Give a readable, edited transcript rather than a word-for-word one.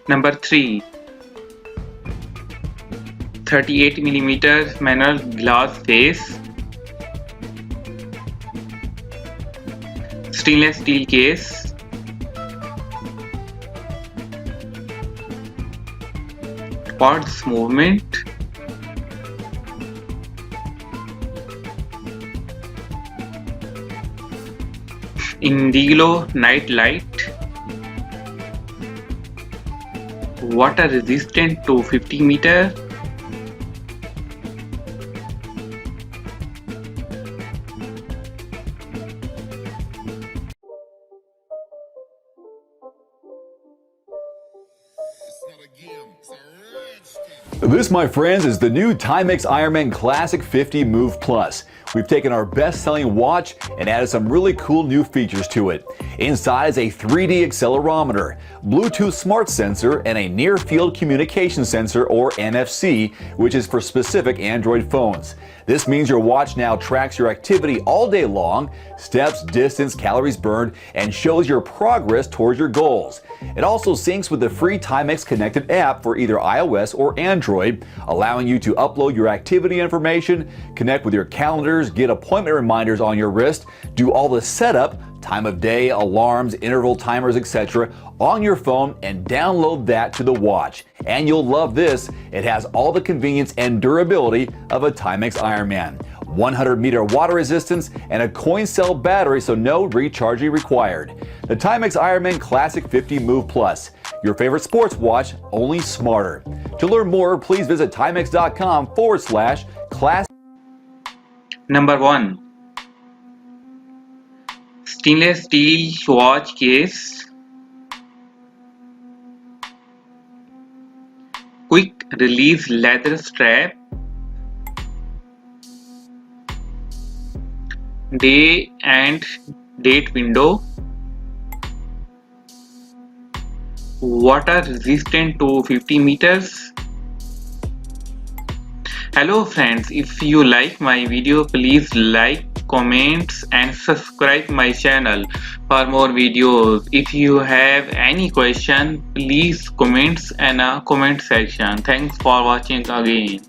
Number 3. 38mm manual glass face. Stainless steel case. Quartz movement. Indigo night light. Water resistant to 50 meter. This, my friends, is the new Timex Ironman Classic 50 Move Plus. We've taken our best-selling watch and added some really cool new features to it. Inside is a 3D accelerometer, Bluetooth smart sensor, and a near-field communication sensor, or NFC, which is for specific Android phones. This means your watch now tracks your activity all day long, steps, distance, calories burned, and shows your progress towards your goals. It also syncs with the free Timex Connected app for either iOS or Android, allowing you to upload your activity information, connect with your calendars, get appointment reminders on your wrist, do all the setup, time of day, alarms, interval timers, etc. on your phone, and download that to the watch. And you'll love this, it has all the convenience and durability of a Timex Ironman. 100-meter water resistance and a coin cell battery, so no recharging required. The Timex Ironman Classic 50 Move Plus, your favorite sports watch, only smarter. To learn more, please visit timex.com/classic. Number 1. Stainless steel watch case. Quick release leather strap. Day and date window. Water resistant to 50 meters. Hello friends, if you like my video, please like, comments and subscribe my channel for more videos. If you have any question, please comments in a comment section. Thanks for watching again.